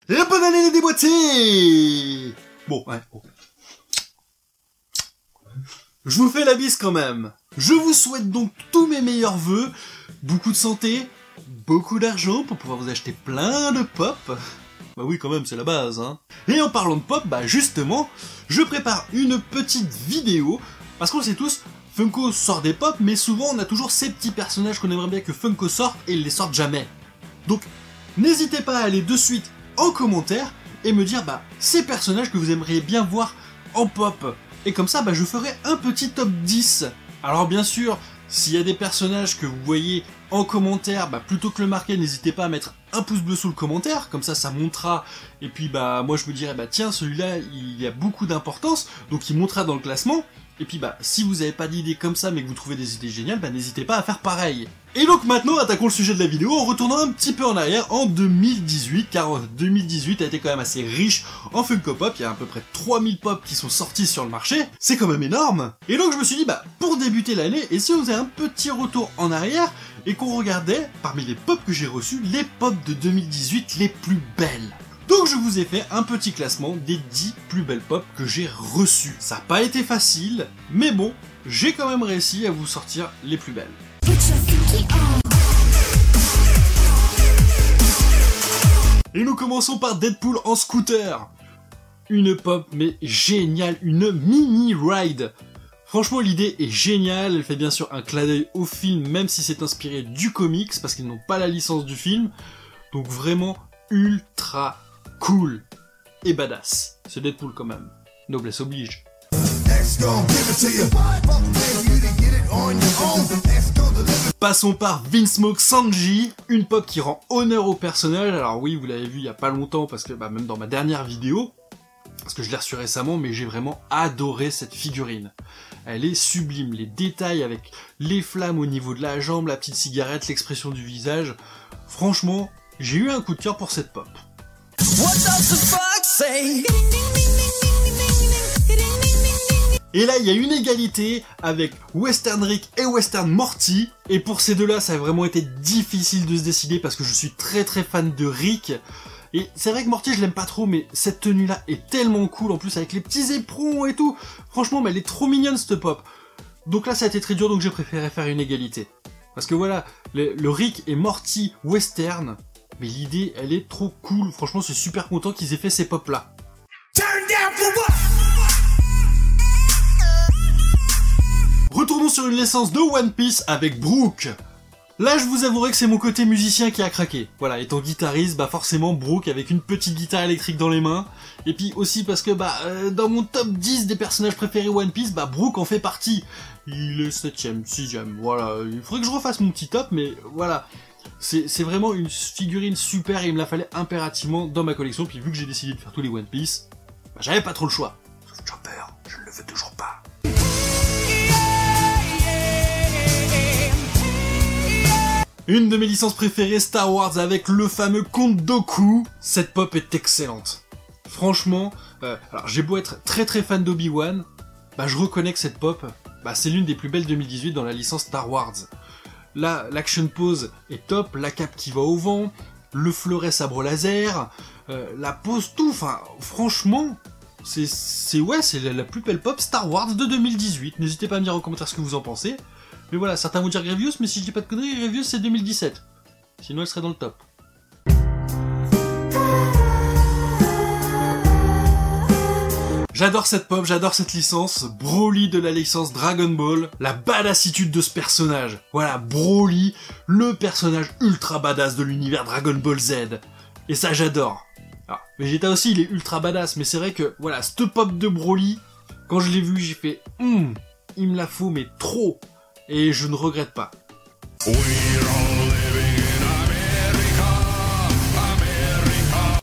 Et bonne année les déboîtés! Bon, ouais. Oh. Je vous fais la bise quand même. Je vous souhaite donc tous mes meilleurs vœux, beaucoup de santé, beaucoup d'argent pour pouvoir vous acheter plein de pop. Bah oui, quand même, c'est la base, hein. Et en parlant de pop, bah justement, je prépare une petite vidéo, parce qu'on le sait tous, Funko sort des pop, mais souvent on a toujours ces petits personnages qu'on aimerait bien que Funko sorte et ils les sortent jamais. Donc, n'hésitez pas à aller de suite en commentaire et me dire bah ces personnages que vous aimeriez bien voir en pop. Et comme ça, bah je ferai un petit top 10. Alors bien sûr, s'il y a des personnages que vous voyez en commentaire, bah plutôt que le marquer, n'hésitez pas à mettre un pouce bleu sous le commentaire, comme ça ça montera, et puis bah moi je me dirai bah tiens celui-là il y a beaucoup d'importance, donc il montera dans le classement, et puis bah si vous n'avez pas d'idées comme ça mais que vous trouvez des idées géniales, bah n'hésitez pas à faire pareil. Et donc maintenant attaquons le sujet de la vidéo en retournant un petit peu en arrière en 2018, car 2018 a été quand même assez riche en Funko Pop, il y a à peu près 3000 pop qui sont sortis sur le marché, c'est quand même énorme. Et donc je me suis dit bah pour débuter l'année, et si on faisait un petit retour en arrière, et qu'on regardait, parmi les pop que j'ai reçus, les pop de 2018 les plus belles. Donc je vous ai fait un petit classement des 10 plus belles pop que j'ai reçues. Ça n'a pas été facile, mais bon, j'ai quand même réussi à vous sortir les plus belles. Et nous commençons par Deadpool en scooter. Une pop mais géniale, une mini ride. Franchement l'idée est géniale, elle fait bien sûr un clin d'œil au film même si c'est inspiré du comics parce qu'ils n'ont pas la licence du film. Donc vraiment ultra cool et badass. C'est Deadpool quand même, noblesse oblige. Passons par Vinsmoke Sanji, une pop qui rend honneur au personnage. Alors oui, vous l'avez vu il y a pas longtemps parce que bah, même dans ma dernière vidéo, parce que je l'ai reçue récemment, mais j'ai vraiment adoré cette figurine. Elle est sublime, les détails avec les flammes au niveau de la jambe, la petite cigarette, l'expression du visage. Franchement, j'ai eu un coup de cœur pour cette pop. Et là, il y a une égalité avec Western Rick et Western Morty. Et pour ces deux-là, ça a vraiment été difficile de se décider parce que je suis très fan de Rick. Et c'est vrai que Morty, je l'aime pas trop, mais cette tenue-là est tellement cool, en plus avec les petits éperons et tout. Franchement, mais elle est trop mignonne, cette pop. Donc là, ça a été très dur, donc j'ai préféré faire une égalité. Parce que voilà, le Rick et Morty western, mais l'idée, elle est trop cool. Franchement, je suis super content qu'ils aient fait ces pop-là. Retournons sur une licence de One Piece avec Brook. Là, je vous avouerai que c'est mon côté musicien qui a craqué. Voilà, étant guitariste, bah forcément Brook avec une petite guitare électrique dans les mains. Et puis aussi parce que bah dans mon top 10 des personnages préférés One Piece, bah Brook en fait partie. Il est 7ème, 6ème, voilà. Il faudrait que je refasse mon petit top, mais voilà. C'est vraiment une figurine super et il me la fallait impérativement dans ma collection. Puis vu que j'ai décidé de faire tous les One Piece, bah j'avais pas trop le choix. Sauf Chopper, je ne le veux toujours pas. Une de mes licences préférées, Star Wars, avec le fameux Count Dooku. Cette pop est excellente. Franchement, alors j'ai beau être très fan d'Obi-Wan, bah je reconnais que cette pop, bah c'est l'une des plus belles 2018 dans la licence Star Wars. Là, l'action pose est top, la cape qui va au vent, le fleuret sabre laser, la pose, tout, enfin, franchement, c'est la plus belle pop Star Wars de 2018. N'hésitez pas à me dire en commentaire ce que vous en pensez. Mais voilà, certains vont dire Grievous, mais si je dis pas de conneries, Grievous c'est 2017. Sinon elle serait dans le top. J'adore cette pop, j'adore cette licence, Broly de la licence Dragon Ball, la badassitude de ce personnage. Voilà, Broly, le personnage ultra badass de l'univers Dragon Ball Z. Et ça j'adore. Alors, Vegeta aussi il est ultra badass, mais c'est vrai que, voilà, cette pop de Broly, quand je l'ai vu j'ai fait, il me la faut mais trop. Et je ne regrette pas.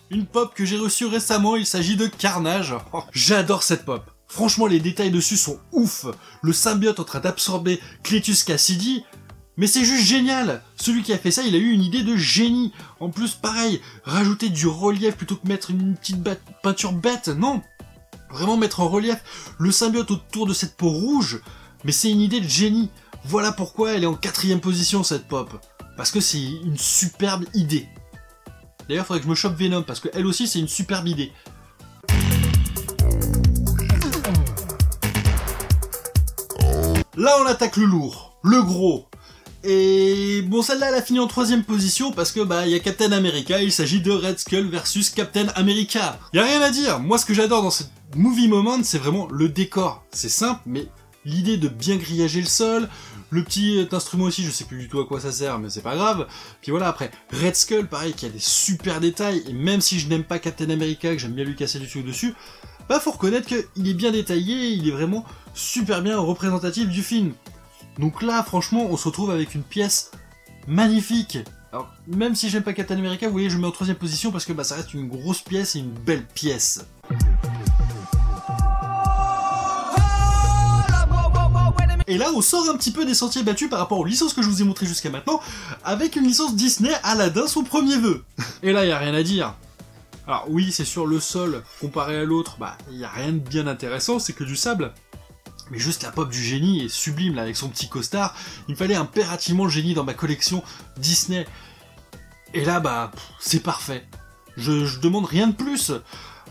Une pop que j'ai reçue récemment, il s'agit de Carnage. Oh, j'adore cette pop. Franchement, les détails dessus sont ouf. Le symbiote en train d'absorber Cletus Cassidy, mais c'est juste génial. Celui qui a fait ça, il a eu une idée de génie. En plus, pareil, rajouter du relief plutôt que mettre une petite peinture bête, non. Vraiment mettre en relief le symbiote autour de cette peau rouge, mais c'est une idée de génie. Voilà pourquoi elle est en 4ème position cette pop. Parce que c'est une superbe idée. D'ailleurs, faudrait que je me chope Venom, parce qu'elle aussi, c'est une superbe idée. Là, on attaque le lourd, le gros. Et bon, celle-là, elle a fini en 3ème position parce que bah, y a Captain America, il s'agit de Red Skull versus Captain America. Y a rien à dire. Moi, ce que j'adore dans ce movie moment, c'est vraiment le décor. C'est simple, mais l'idée de bien grillager le sol, le petit instrument aussi, je sais plus du tout à quoi ça sert, mais c'est pas grave. Puis voilà, après, Red Skull, pareil, qui a des super détails, et même si je n'aime pas Captain America, que j'aime bien lui casser du sucre dessus, bah faut reconnaître qu'il est bien détaillé, il est vraiment super bien représentatif du film. Donc là, franchement, on se retrouve avec une pièce magnifique. Alors, même si j'aime pas Captain America, vous voyez, je mets en 3ème position parce que bah, ça reste une grosse pièce et une belle pièce. Et là, on sort un petit peu des sentiers battus par rapport aux licences que je vous ai montrées jusqu'à maintenant, avec une licence Disney, Aladdin, son premier vœu. Et là, y a rien à dire. Alors oui, c'est sûr, le sol, comparé à l'autre, bah, y a rien de bien intéressant, c'est que du sable. Mais juste la pop du génie est sublime, là, avec son petit costard. Il me fallait impérativement le génie dans ma collection Disney. Et là, bah, c'est parfait. Je demande rien de plus.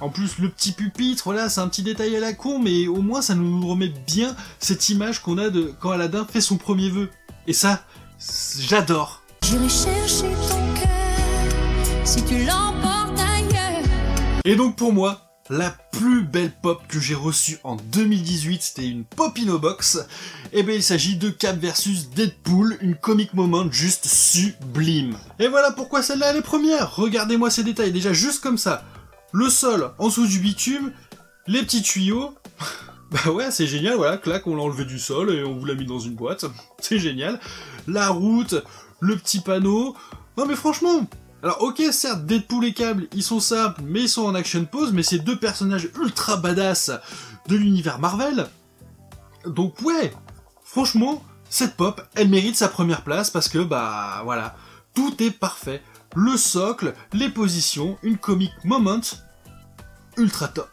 En plus, le petit pupitre, voilà, c'est un petit détail à la con, mais au moins, ça nous remet bien cette image qu'on a de quand Aladdin fait son premier vœu. Et ça, j'adore. J'irai chercher ton cœur, si tu l'emportes ailleurs. Et donc, pour moi, la plus belle pop que j'ai reçue en 2018, c'était une Popino Box. Et ben il s'agit de Cap versus Deadpool, une comic moment juste sublime. Et voilà pourquoi celle-là elle est première. Regardez-moi ces détails, déjà juste comme ça. Le sol en dessous du bitume, les petits tuyaux. Bah ouais, c'est génial, voilà, clac, on l'a enlevé du sol et on vous l'a mis dans une boîte. C'est génial. La route, le petit panneau. Non mais franchement... Alors ok, certes, Deadpool et Cable, ils sont simples, mais ils sont en action pose, mais c'est deux personnages ultra badass de l'univers Marvel. Donc ouais, franchement, cette pop, elle mérite sa première place parce que, bah voilà, tout est parfait. Le socle, les positions, une comic moment, ultra top.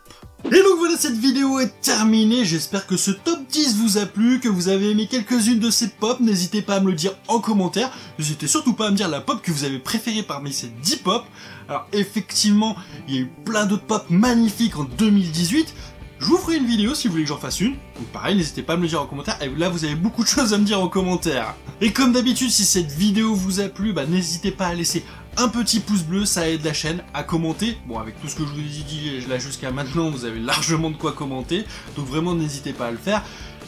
Et donc voilà, cette vidéo est terminée, j'espère que ce top 10 vous a plu, que vous avez aimé quelques-unes de ces pop, n'hésitez pas à me le dire en commentaire, n'hésitez surtout pas à me dire la pop que vous avez préférée parmi ces 10 pop. Alors effectivement, il y a eu plein d'autres pop magnifiques en 2018, je vous ferai une vidéo si vous voulez que j'en fasse une, donc pareil, n'hésitez pas à me le dire en commentaire, et là vous avez beaucoup de choses à me dire en commentaire. Et comme d'habitude, si cette vidéo vous a plu, bah n'hésitez pas à laisser un petit pouce bleu, ça aide la chaîne à commenter. Bon, avec tout ce que je vous ai dit là jusqu'à maintenant, vous avez largement de quoi commenter, donc vraiment n'hésitez pas à le faire.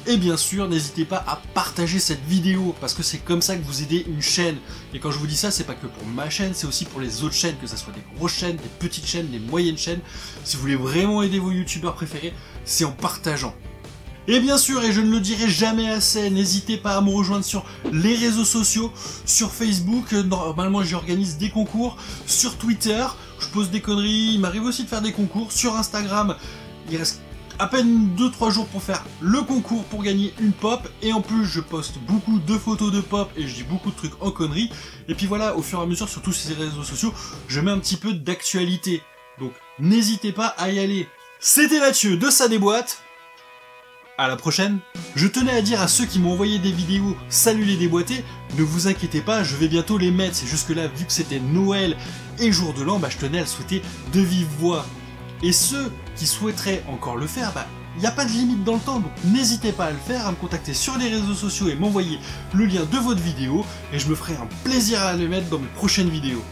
Et bien sûr, n'hésitez pas à partager cette vidéo, parce que c'est comme ça que vous aidez une chaîne. Et quand je vous dis ça, c'est pas que pour ma chaîne, c'est aussi pour les autres chaînes, que ce soit des grosses chaînes, des petites chaînes, des moyennes chaînes. Si vous voulez vraiment aider vos youtubeurs préférés, c'est en partageant. Et bien sûr, et je ne le dirai jamais assez, n'hésitez pas à me rejoindre sur les réseaux sociaux, sur Facebook, normalement j'organise des concours, sur Twitter, je pose des conneries, il m'arrive aussi de faire des concours, sur Instagram, il reste à peine 2-3 jours pour faire le concours pour gagner une pop, et en plus je poste beaucoup de photos de pop et je dis beaucoup de trucs en conneries, et puis voilà, au fur et à mesure sur tous ces réseaux sociaux, je mets un petit peu d'actualité, donc n'hésitez pas à y aller. C'était Mathieu de Ça Déboîte. À la prochaine. Je tenais à dire à ceux qui m'ont envoyé des vidéos « Salut les déboîtés », ne vous inquiétez pas, je vais bientôt les mettre. C'est juste que là, vu que c'était Noël et jour de l'an, bah, je tenais à le souhaiter de vive voix. Et ceux qui souhaiteraient encore le faire, bah, il n'y a pas de limite dans le temps, donc n'hésitez pas à le faire, à me contacter sur les réseaux sociaux et m'envoyer le lien de votre vidéo, et je me ferai un plaisir à les mettre dans mes prochaines vidéos.